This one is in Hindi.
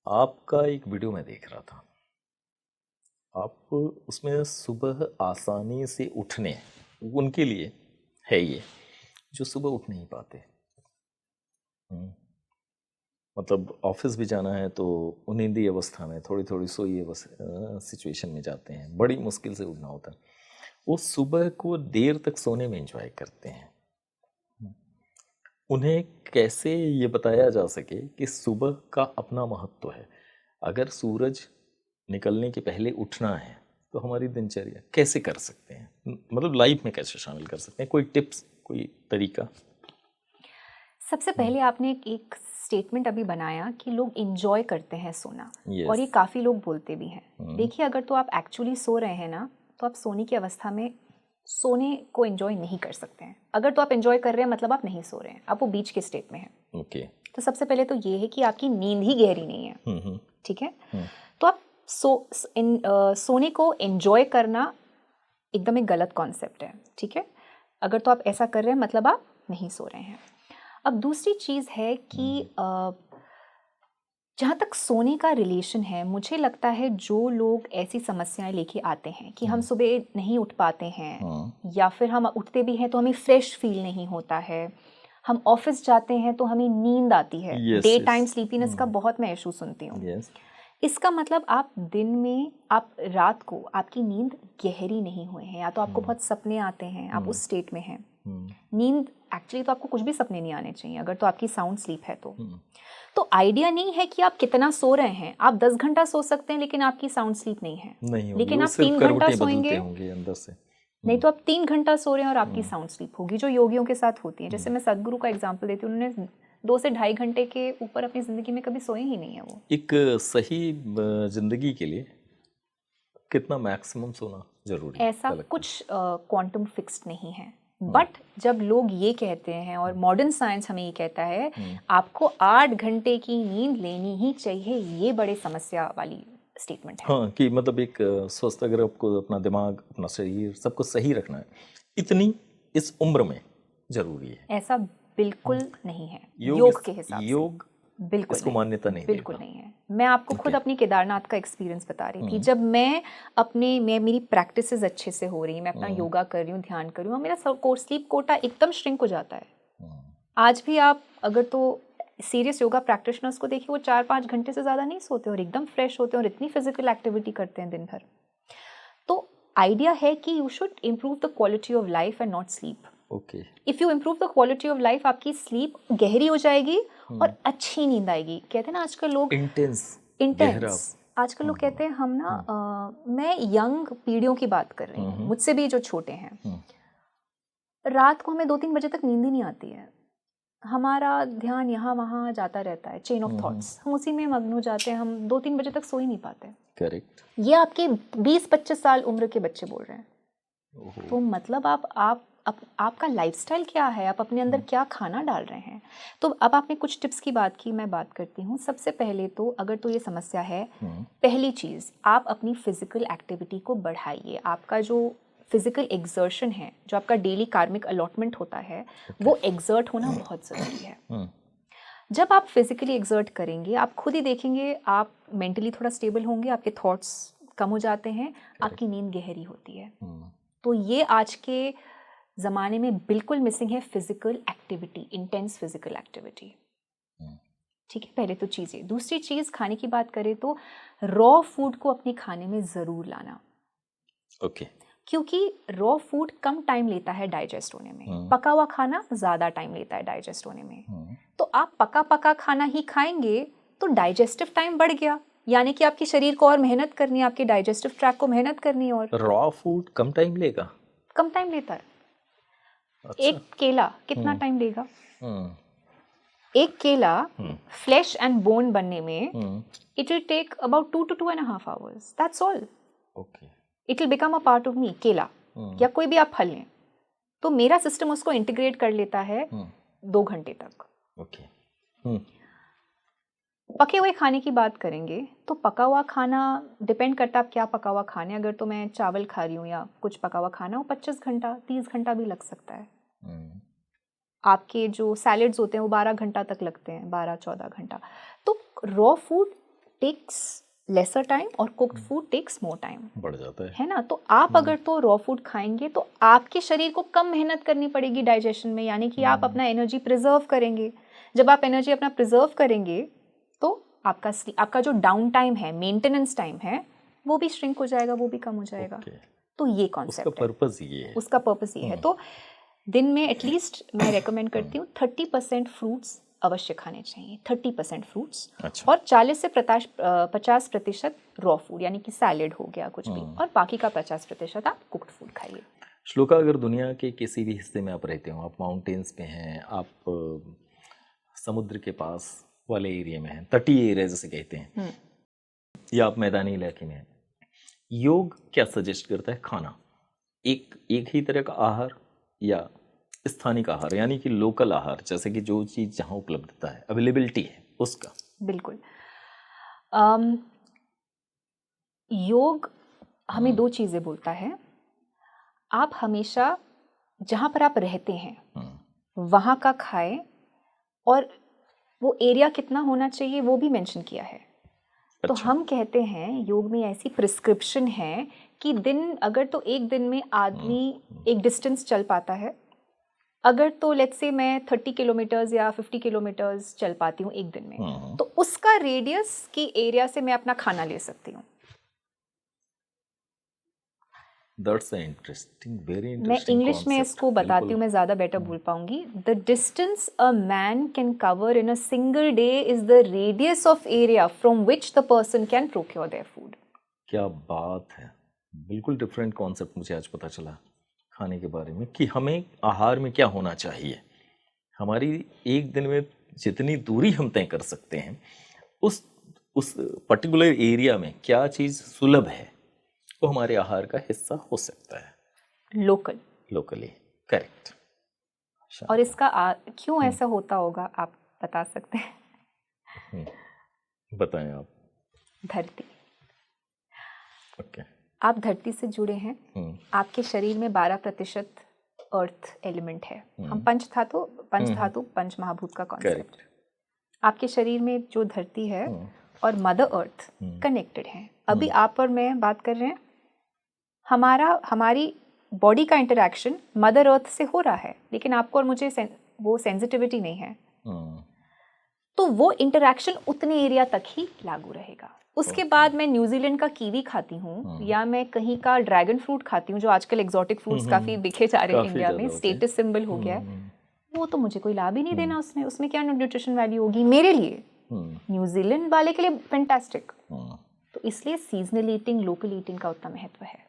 आपका एक वीडियो मैं देख रहा था। आप उसमें सुबह आसानी से उठने, उनके लिए है ये जो सुबह उठ नहीं पाते। हम्म, मतलब ऑफिस भी जाना है तो नींदी अवस्था में, थोड़ी थोड़ी सोई सिचुएशन में जाते हैं, बड़ी मुश्किल से उठना होता है। वो सुबह को देर तक सोने में एंजॉय करते हैं। उन्हें कैसे ये बताया जा सके कि सुबह का अपना महत्व है। अगर सूरज निकलने के पहले उठना है तो हमारी दिनचर्या कैसे कर सकते हैं, मतलब लाइफ में कैसे शामिल कर सकते हैं? कोई टिप्स, कोई तरीका? सबसे पहले आपने एक स्टेटमेंट अभी बनाया कि लोग इंजॉय करते हैं सोना, और यस। ये काफ़ी लोग बोलते भी हैं। देखिए, अगर तो आप एक्चुअली सो रहे हैं ना, तो आप सोने की अवस्था में सोने को एंजॉय नहीं कर सकते हैं। अगर तो आप एंजॉय कर रहे हैं मतलब आप नहीं सो रहे हैं, आप वो बीच के स्टेट में हैं। ओके। तो सबसे पहले तो ये है कि आपकी नींद ही गहरी नहीं है। ठीक है। तो आप सोने को एंजॉय करना एकदम एक गलत कॉन्सेप्ट है। ठीक है। अगर तो आप ऐसा कर रहे हैं मतलब आप नहीं सो रहे हैं। अब दूसरी चीज़ है कि जहाँ तक सोने का रिलेशन है, मुझे लगता है जो लोग ऐसी समस्याएं लेके आते हैं कि हम सुबह नहीं उठ पाते हैं, या फिर हम उठते भी हैं तो हमें फ्रेश फील नहीं होता है, हम ऑफिस जाते हैं तो हमें नींद आती है, yes day yes. Time sleepiness का बहुत मैं इशू सुनती हूँ। यस। इसका मतलब आप दिन में, आप रात को आपकी नींद गहरी नहीं हुए हैं, या तो आपको बहुत सपने आते हैं, आप उस स्टेट में हैं। नींद एक्चुअली तो आपको कुछ भी सपने नहीं आने चाहिए अगर तो आपकी साउंड स्लीप है तो आइडिया नहीं है कि आप कितना सो रहे हैं। आप 10 घंटा सो सकते हैं लेकिन आपकी साउंड स्लीप नहीं है, नहीं होगी, लेकिन वो आप सिर्फ 3 घंटा करवटें बदलते सोएंगे। होंगे अंदर से। नहीं तो आप 3 घंटा सो रहे हैं और आपकी साउंड स्लीप होगी, जो योगियों के साथ होती है। जैसे मैं सदगुरु का एग्जाम्पल देती हूँ, उन्होंने 2 से ढाई घंटे के ऊपर अपनी जिंदगी में कभी सोए ही नहीं है वो। एक सही जिंदगी के लिए कितना मैक्सिमम सोना जरूरी है, ऐसा क्या लगता है? कुछ क्वांटम फिक्स्ड नहीं है, बट जब लोग ये कहते हैं और मॉडर्न साइंस हमें ये कहता है आपको 8 घंटे की नींद लेनी ही चाहिए, ये बड़े समस्या वाली स्टेटमेंट है। हाँ, कि मतलब एक स्वस्थ, अगर आपको अपना दिमाग, अपना शरीर, सब कुछ सही रखना है, इतनी इस उम्र में जरूरी है। ऐसा बिल्कुल नहीं है योग योग के हिसाब से। योग बिल्कुल इसको नहीं, मान्यता नहीं बिल्कुल देता। नहीं है। मैं आपको ओके। खुद अपनी केदारनाथ का एक्सपीरियंस बता रही थी। जब मैं मेरी प्रैक्टिसेस अच्छे से हो रही, मैं अपना योगा कर रही हूँ, ध्यान कर रही हूँ, मेरा स्लीप कोटा एकदम श्रिंक हो जाता है। आज भी आप अगर तो सीरियस योगा प्रैक्टिशनर्स को देखिए, वो 4-5 घंटे से ज़्यादा नहीं सोते और एकदम फ्रेश होते हैं और इतनी फिजिकल एक्टिविटी करते हैं दिन भर। तो आइडिया है कि you should improve the quality of life and not sleep. Okay. If you improve the quality of life, आपकी स्लीप गहरी हो जाएगी और अच्छी नींद आएगी। कहते हैं ना आजकल लोग इंटेंस, गहरा। इंटेंस, आजकल लोग कहते हैं हम ना मैं यंग पीढ़ियों की बात कर रही हूँ, मुझसे भी जो छोटे हैं, रात को हमें 2-3 बजे तक नींद ही नहीं आती है। हमारा ध्यान यहाँ वहाँ जाता रहता है, चेन ऑफ थॉट्स, हम उसी में मग्न हो जाते हैं, हम 2-3 बजे तक सो ही नहीं पाते। करेक्ट। ये आपके 20-25 साल उम्र के बच्चे बोल रहे हैं। तो मतलब आपका लाइफस्टाइल क्या है, आप अपने अंदर क्या खाना डाल रहे हैं। तो अब आपने कुछ टिप्स की बात की, मैं बात करती हूँ। सबसे पहले तो अगर तो ये समस्या है, पहली चीज़ आप अपनी फिजिकल एक्टिविटी को बढ़ाइए। आपका जो फिजिकल एग्जर्शन है, जो आपका डेली कार्मिक अलॉटमेंट होता है, वो एग्जर्ट होना बहुत ज़रूरी है। जब आप फिजिकली एग्जर्ट करेंगे, आप खुद ही देखेंगे, आप मेंटली थोड़ा स्टेबल होंगे, आपके थॉट्स कम हो जाते हैं, आपकी नींद गहरी होती है। तो ये आज के ज़माने में बिल्कुल मिसिंग है, physical activity, intense physical activity. ठीक है, पहले तो चीज़ें। दूसरी चीज़, खाने की बात करें तो रॉ फूड को अपने खाने में ज़रूर लाना। ओके। क्योंकि रॉ फूड कम टाइम लेता है डाइजेस्ट होने में, पका हुआ खाना ज़्यादा टाइम लेता है डाइजेस्ट होने में। तो आप पका पका खाना ही खाएंगे तो डाइजेस्टिव टाइम बढ़ गया, यानी कि आपके शरीर को और मेहनत करनी है, आपके डाइजेस्टिव ट्रैक को मेहनत करनी है। और रॉ फूड कम टाइम लेगा? कम टाइम लेता है। अच्छा। एक केला कितना टाइम लेगा? हम्म। एक केला फ्लैश एंड बोन बनने में it will take about 2 to 2.5 hours, that's all. Okay. It will become a part of me. केला या कोई भी आप फल लें, तो मेरा सिस्टम उसको इंटीग्रेट कर लेता है 2 घंटे तक। ओके। पके हुए खाने की बात करेंगे तो पका हुआ खाना डिपेंड करता है आप क्या पका हुआ खाने। अगर तो मैं चावल खा रही हूँ या कुछ पका हुआ खाना, वो 25 घंटा 30 घंटा भी लग सकता है। आपके जो सैलेड्स होते हैं वो 12 घंटा तक लगते हैं, 12-14 घंटा। तो raw food takes lesser time और cooked food takes more time, बढ़ जाता है ना। तो आप अगर तो रॉ फूड खाएंगे तो आपके शरीर को कम मेहनत करनी पड़ेगी डाइजेशन में, यानी कि आप अपना एनर्जी प्रिजर्व करेंगे। जब आप एनर्जी अपना प्रिजर्व करेंगे तो आपका जो डाउन टाइम है, मेंटेनेंस टाइम है, वो भी श्रिंक हो जाएगा, वो भी कम हो जाएगा। तो ये कॉन्सेप्ट उसका पर्पस ये है। उसका पर्पस ये है। तो दिन में एटलीस्ट मैं रेकमेंड करती हूँ 30% फ्रूट्स अवश्य खाने चाहिए, 30% फ्रूट्स। अच्छा। और 40 से 50% रॉ फूड, यानी कि सैलेड हो गया कुछ भी, और बाकी का 50% आप कुक्ड फूड खाइए। श्लोका, अगर दुनिया के किसी भी हिस्से में आप रहते हो, आप माउंटेन्स पे हैं, आप समुद्र के पास वाले एरिया में हैं, तटीय एरिया जैसे कहते हैं, या आप मैदानी इलाके में हैं, योग क्या सजेस्ट करता है खाना? एक ही तरह का आहार या स्थानिक आहार, यानी कि लोकल आहार, जैसे कि जो चीज़ जहाँ उपलब्धता है, अवेलेबिलिटी है उसका? बिल्कुल। योग हमें दो चीज़ें बोलता है। आप हमेशा जहाँ पर आप रहते हैं वहाँ का खाएं, और वो एरिया कितना होना चाहिए वो भी मेंशन किया है। तो हम कहते हैं योग में ऐसी प्रिस्क्रिप्शन है कि अगर तो एक दिन में आदमी एक डिस्टेंस चल पाता है, अगर तो लेट्स से मैं 30 किलोमीटर्स या 50 किलोमीटर्स चल पाती हूँ एक दिन में, तो उसका रेडियस की एरिया से मैं अपना खाना ले सकती हूँ। That's interesting, very interesting मैं इंग्लिश में concept. इसको बताती हूँ, मैं ज़्यादा बेटर बोल पाऊंगी। The distance a man can cover in a single day is the radius of area from which the person can procure their food. क्या बात है, बिल्कुल डिफरेंट कॉन्सेप्ट मुझे आज पता चला खाने के बारे में, कि हमें आहार में क्या होना चाहिए। हमारी एक दिन में जितनी दूरी हम तय कर सकते हैं, उस पर्टिकुलर एरिया में क्या चीज़ सुलभ है, वो हमारे आहार का हिस्सा हो सकता है। Locally, correct. और इसका क्यों ऐसा होता होगा आप बता सकते हैं? बताएं आप। धरती। ओके। आप धरती से जुड़े हैं। आपके शरीर में 12% अर्थ एलिमेंट है। हम पंच धातु पंच महाभूत का कॉन्सेप्ट। आपके शरीर में जो धरती है और मदर अर्थ कनेक्टेड है। अभी आप और मैं बात कर रहे हैं, हमारी बॉडी का इंटरैक्शन मदर अर्थ से हो रहा है, लेकिन आपको और मुझे वो सेंसिटिविटी नहीं है। तो वो इंटरैक्शन उतने एरिया तक ही लागू रहेगा। उसके बाद मैं न्यूजीलैंड का कीवी खाती हूँ या मैं कहीं का ड्रैगन फ्रूट खाती हूँ, जो आजकल एग्जॉटिक फ्रूट्स काफी बिके जा रहे हैं इंडिया में, स्टेटस सिंबल हो गया है, वो तो मुझे कोई लाभ ही नहीं देना उसमें क्या न्यूट्रिशन वैल्यू होगी मेरे लिए। न्यूजीलैंड वाले के लिए फैंटास्टिक। तो इसलिए सीजनल ईटिंग, लोकल ईटिंग का उतना महत्व है।